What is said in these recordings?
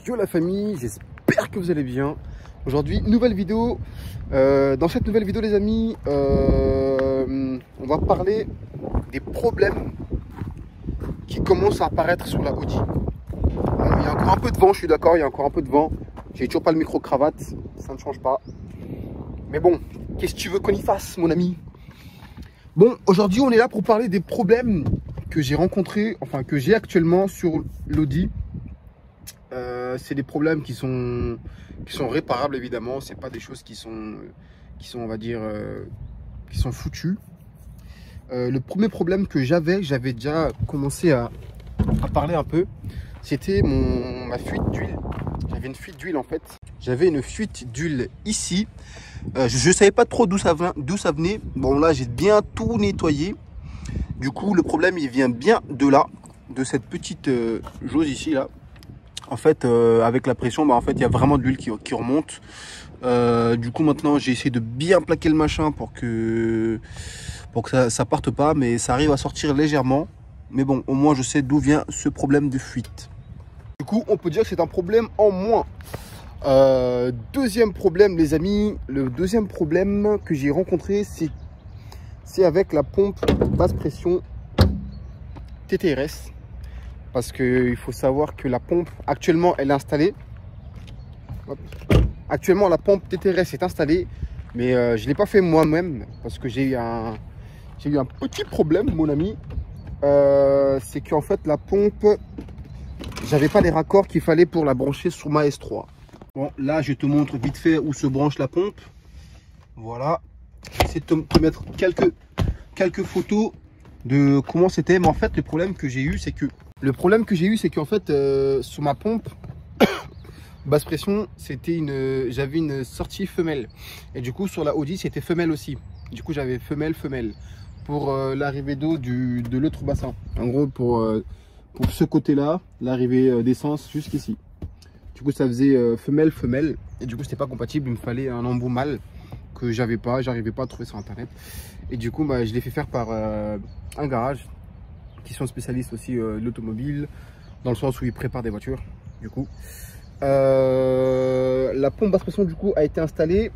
Yo la famille, j'espère que vous allez bien. Aujourd'hui, nouvelle vidéo. Dans cette nouvelle vidéo les amis, on va parler des problèmes qui commencent à apparaître sur la Audi. Il y a encore un peu de vent, je suis d'accord, il y a encore un peu de vent. J'ai toujours pas le micro-cravate, ça ne change pas. Mais bon, qu'est-ce que tu veux qu'on y fasse mon ami? Bon, aujourd'hui on est là pour parler des problèmes que j'ai rencontrés, enfin que j'ai actuellement sur l'Audi. C'est des problèmes qui sont réparables évidemment, c'est pas des choses qui sont on va dire qui sont foutues. Le premier problème que j'avais déjà commencé à parler un peu, c'était ma fuite d'huile. J'avais une fuite d'huile en fait. J'avais une fuite d'huile ici. Je savais pas trop d'où ça venait. Bon là j'ai bien tout nettoyé. Du coup le problème il vient bien de là, de cette petite jauge ici là. En fait avec la pression, en fait il y a vraiment de l'huile qui remonte. Du coup maintenant j'ai essayé de bien plaquer le machin pour que ça parte pas, mais ça arrive à sortir légèrement. Mais bon, au moins je sais d'où vient ce problème de fuite. Du coup on peut dire que c'est un problème en moins. Deuxième problème les amis, le deuxième problème que j'ai rencontré c'est avec la pompe basse pression TTRS. Parce qu'il faut savoir que la pompe actuellement elle est installée. Hop. Actuellement la pompe TTRS est installée, mais je ne l'ai pas fait moi-même parce que j'ai eu un petit problème mon ami. C'est qu'en fait la pompe, j'avais pas les raccords qu'il fallait pour la brancher sur ma S3. Bon là je te montre vite fait où se branche la pompe. Voilà, j'essaie de te mettre quelques photos de comment c'était, mais en fait le problème que j'ai eu c'est que qu'en fait sur ma pompe basse pression, j'avais une sortie femelle, et du coup sur la Audi c'était femelle aussi. Du coup j'avais femelle pour l'arrivée d'eau de l'autre bassin. En gros pour ce côté là, l'arrivée d'essence jusqu'ici. Du coup ça faisait femelle, et du coup c'était pas compatible. Il me fallait un embout mâle que j'arrivais pas à trouver sur internet, et du coup je l'ai fait faire par un garage qui sont spécialistes aussi de l'automobile, dans le sens où ils préparent des voitures. Du coup la pompe basse pression du coup a été installée,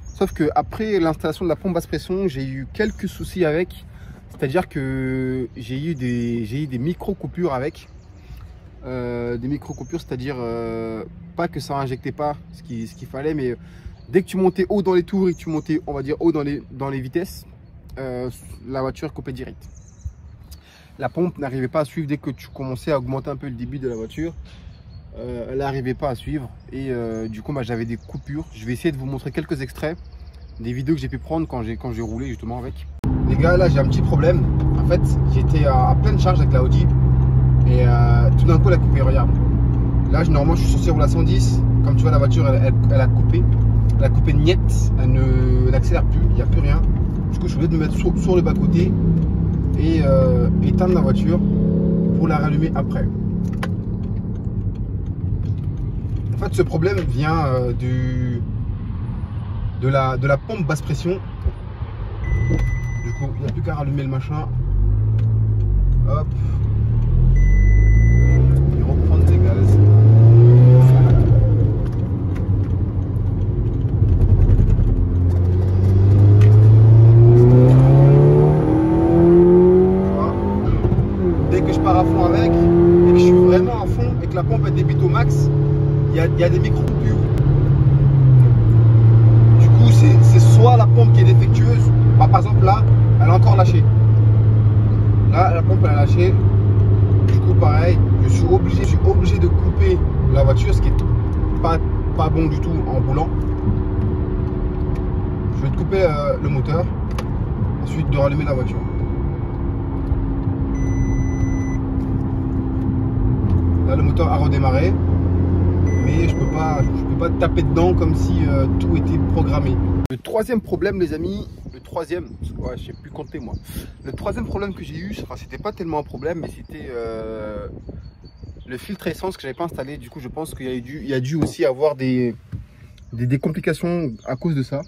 sauf que après l'installation de la pompe basse pression j'ai eu quelques soucis avec, c'est à dire que j'ai eu des micro coupures avec des micro coupures, c'est à dire pas que ça injectait pas ce qu'il fallait, mais dès que tu montais haut dans les tours et que tu montais on va dire haut dans les vitesses, la voiture coupait direct. La pompe n'arrivait pas à suivre. Dès que tu commençais à augmenter un peu le débit de la voiture, elle n'arrivait pas à suivre, et du coup j'avais des coupures. Je vais essayer de vous montrer quelques extraits des vidéos que j'ai pu prendre quand j'ai roulé justement avec. Les gars, là j'ai un petit problème. En fait j'étais à pleine charge avec la Audi, et tout d'un coup elle a coupé. Regarde, là normalement je suis censé rouler à 110. Comme tu vois la voiture elle a coupé. Elle a coupé net, elle n'accélère plus, il n'y a plus rien. Du coup je suis obligé de me mettre sur le bas côté et éteindre la voiture pour la rallumer après. En fait ce problème vient de la pompe basse pression. Du coup il n'y a plus qu'à rallumer le machin. Hop, et reprendre les gaz. À fond avec, et que je suis vraiment à fond et que la pompe est débite au max, il y a des micro coupures. Du coup c'est soit la pompe qui est défectueuse, par exemple là elle a encore lâché, là la pompe elle a lâché. Du coup pareil, je suis obligé de couper la voiture, ce qui est pas bon du tout en roulant. Je vais te couper le moteur, ensuite de rallumer la voiture. Là le moteur a redémarré, mais je peux pas taper dedans comme si tout était programmé. Le troisième problème les amis, ouais, je sais plus compter moi. Le troisième problème que j'ai eu, enfin c'était pas tellement un problème, mais c'était le filtre essence que j'avais pas installé. Du coup je pense qu'il y a dû aussi avoir des complications à cause de ça.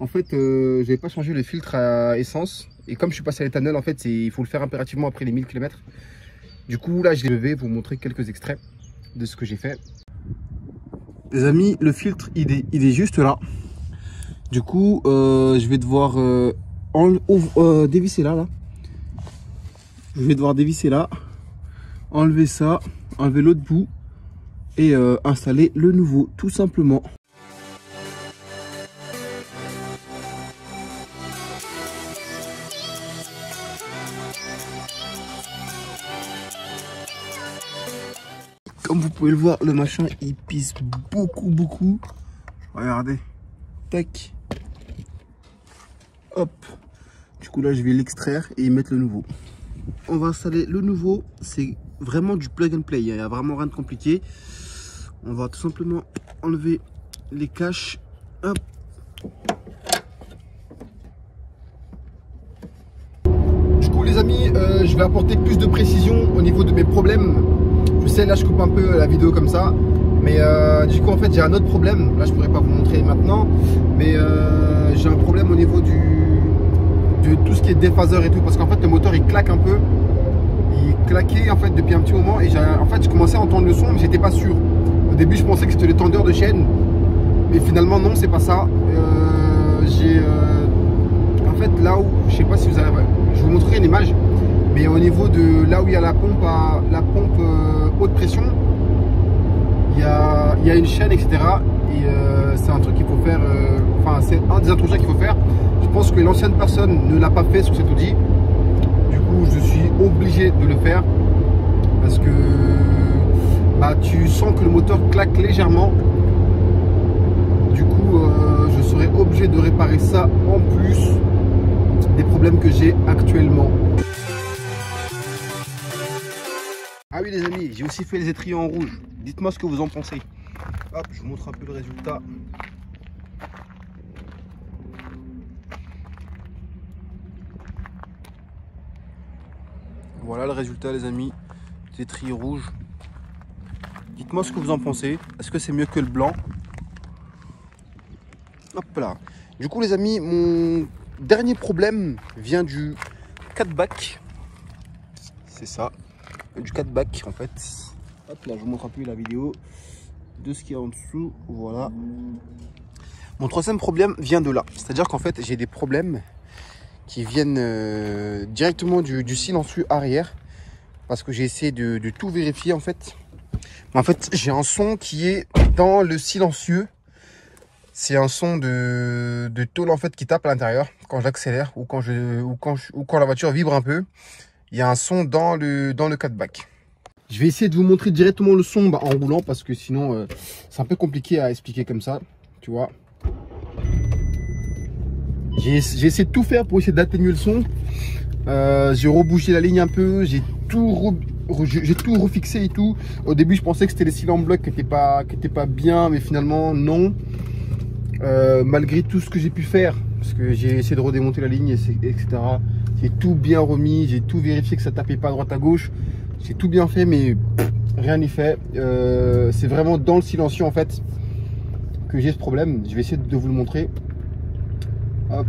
En fait j'avais pas changé le filtre à essence, et comme je suis passé à l'éthanol, en fait il faut le faire impérativement après les 1000 km. Du coup là je vais vous montrer quelques extraits de ce que j'ai fait. Les amis, le filtre il est juste là. Du coup je vais devoir dévisser là. Je vais devoir dévisser là, enlever ça, enlever l'autre bout et installer le nouveau tout simplement. Comme vous pouvez le voir, le machin il pisse beaucoup. Regardez, tac, hop. Du coup là je vais l'extraire et y mettre le nouveau. On va installer le nouveau, c'est vraiment du plug and play, il n'y a vraiment rien de compliqué. On va tout simplement enlever les caches, hop. Du coup les amis, je vais apporter plus de précision au niveau de mes problèmes. Je sais, là je coupe un peu la vidéo comme ça, mais du coup en fait j'ai un autre problème. Là je pourrais pas vous montrer maintenant, mais j'ai un problème au niveau de tout ce qui est déphaseur et tout, parce qu'en fait le moteur il claque un peu. Il claquait en fait depuis un petit moment et en fait je commençais à entendre le son mais j'étais pas sûr. Au début je pensais que c'était les tendeurs de chaîne, mais finalement non, c'est pas ça. En fait là où, je sais pas si vous avez, je vous montrerai une image, mais au niveau de là où il y a la pompe haute pression, il y a une chaîne, etc. Et c'est un truc qu'il faut faire, enfin c'est un des entretiens qu'il faut faire. Je pense que l'ancienne personne ne l'a pas fait sur cet Audi. Du coup je suis obligé de le faire parce que bah, tu sens que le moteur claque légèrement. Du coup je serai obligé de réparer ça en plus des problèmes que j'ai actuellement. Ah oui les amis, j'ai aussi fait les étriers en rouge. Dites-moi ce que vous en pensez. Hop, je vous montre un peu le résultat. Voilà le résultat les amis, des étriers rouges. Dites-moi ce que vous en pensez. Est-ce que c'est mieux que le blanc? Hop là. Du coup les amis, mon dernier problème vient du catback. C'est ça. Du catback en fait. Hop là, je vous montre un peu la vidéo de ce qu'il y a en dessous. Voilà. Mon troisième problème vient de là. C'est-à-dire qu'en fait, j'ai des problèmes qui viennent directement du silencieux arrière. Parce que j'ai essayé de tout vérifier en fait. Mais en fait, j'ai un son qui est dans le silencieux. C'est un son de tôle en fait qui tape à l'intérieur quand j'accélère ou quand la voiture vibre un peu. Il y a un son dans le catback. Je vais essayer de vous montrer directement le son en roulant parce que sinon c'est un peu compliqué à expliquer comme ça, tu vois. J'ai essayé de tout faire pour essayer d'atténuer le son. J'ai rebougé la ligne un peu, j'ai tout refixé et tout. Au début je pensais que c'était les cylindres en bloc qui étaient pas bien, mais finalement non. Malgré tout ce que j'ai pu faire, parce que j'ai essayé de redémonter la ligne, etc. J'ai tout bien remis, j'ai tout vérifié que ça tapait pas à droite à gauche. J'ai tout bien fait, mais rien n'y fait. C'est vraiment dans le silencieux en fait que j'ai ce problème. Je vais essayer de vous le montrer. Hop.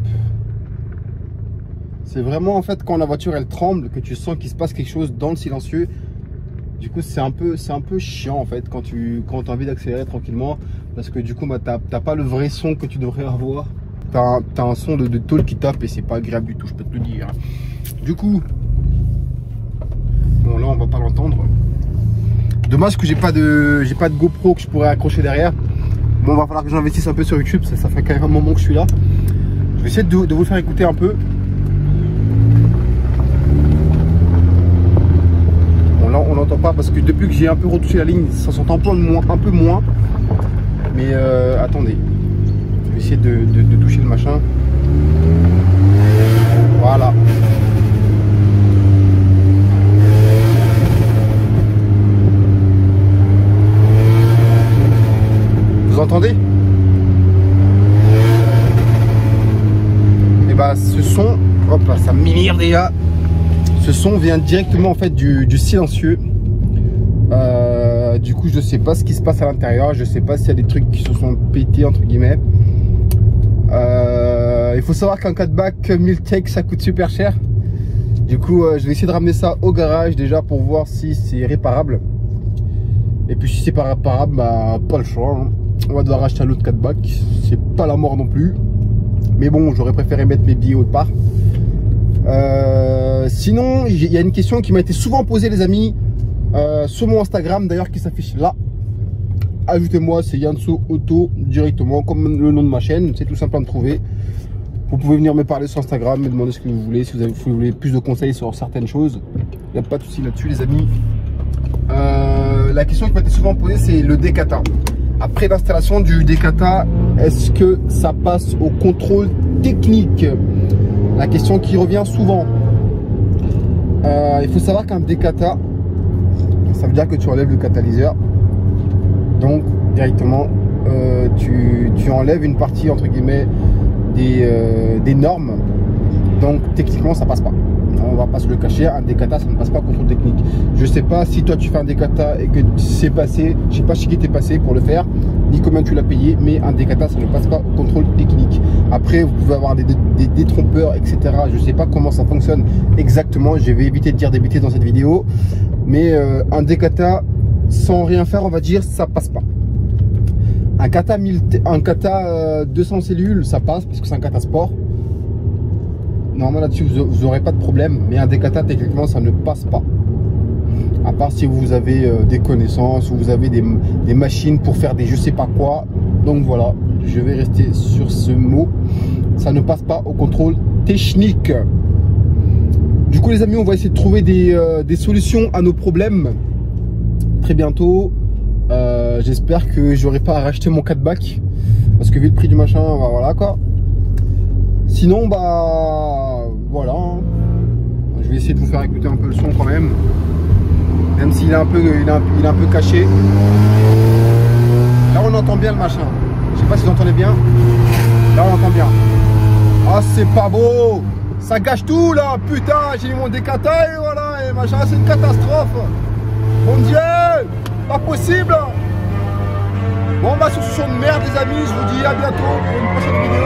C'est vraiment en fait quand la voiture elle tremble que tu sens qu'il se passe quelque chose dans le silencieux. Du coup c'est un peu chiant en fait quand tu as envie d'accélérer tranquillement, parce que du coup bah, t'as pas le vrai son que tu devrais avoir. T'as un son de tôle qui tape et c'est pas agréable du tout, je peux te le dire. Du coup, bon là on va pas l'entendre. Dommage que j'ai pas de GoPro que je pourrais accrocher derrière. Bon, va falloir que j'investisse un peu sur YouTube, ça fait quand même un moment que je suis là. Je vais essayer de vous faire écouter un peu. Bon là on n'entend pas parce que depuis que j'ai un peu retouché la ligne, ça s'entend un peu moins. Mais attendez. Je vais essayer de toucher le machin. Voilà. Vous entendez? Et bah ce son, hop là, ça m'énerve déjà. Ce son vient directement en fait du silencieux. Du coup je sais pas ce qui se passe à l'intérieur, je sais pas s'il y a des trucs qui se sont pétés entre guillemets. Il faut savoir qu'un catback Miltech ça coûte super cher. Du coup je vais essayer de ramener ça au garage déjà pour voir si c'est réparable. Et puis si c'est pas réparable, bah pas le choix hein. On va devoir acheter un autre 4-bac. C'est pas la mort non plus. Mais bon, j'aurais préféré mettre mes billets autre part. Sinon, il y a une question qui m'a été souvent posée, les amis, sur mon Instagram, d'ailleurs, qui s'affiche là. Ajoutez-moi, c'est Yanso Auto directement, comme le nom de ma chaîne. C'est tout simple à me trouver. Vous pouvez venir me parler sur Instagram, me demander ce que vous voulez. Si vous voulez plus de conseils sur certaines choses, il n'y a pas de souci là-dessus, les amis. La question qui m'a été souvent posée, c'est le décata. Après l'installation du décata, est-ce que ça passe au contrôle technique? La question qui revient souvent. Il faut savoir qu'un décata, ça veut dire que tu enlèves le catalyseur. Donc directement, tu enlèves une partie entre guillemets des normes. Donc techniquement, ça passe pas. On va pas se le cacher, un décata ça ne passe pas au contrôle technique. Je sais pas si toi tu fais un décata et que c'est passé, je sais pas chez qui t'es passé pour le faire, ni combien tu l'as payé, mais un décata ça ne passe pas au contrôle technique. Après vous pouvez avoir des détrompeurs, etc. Je sais pas comment ça fonctionne exactement, je vais éviter de dire des bêtises dans cette vidéo, mais un décata sans rien faire, on va dire, ça passe pas. Un kata 200 cellules, ça passe parce que c'est un kata sport. Normalement là-dessus vous n'aurez pas de problème, mais un décata techniquement ça ne passe pas. À part si vous avez des connaissances ou vous avez des machines pour faire des je sais pas quoi. Donc voilà, je vais rester sur ce mot. Ça ne passe pas au contrôle technique. Du coup les amis, on va essayer de trouver des solutions à nos problèmes très bientôt. J'espère que j'aurai pas à racheter mon 4-bac parce que vu le prix du machin, bah, voilà quoi. Sinon bah voilà, je vais essayer de vous faire écouter un peu le son quand même s'il est un peu caché. Là on entend bien le machin, je sais pas si vous entendez bien. Là on entend bien. Ah c'est pas beau, ça gâche tout là, putain, j'ai mis mon décata et voilà, et machin, c'est une catastrophe. Mon Dieu, pas possible. Bon bah sur ce son de merde les amis, je vous dis à bientôt pour une prochaine vidéo.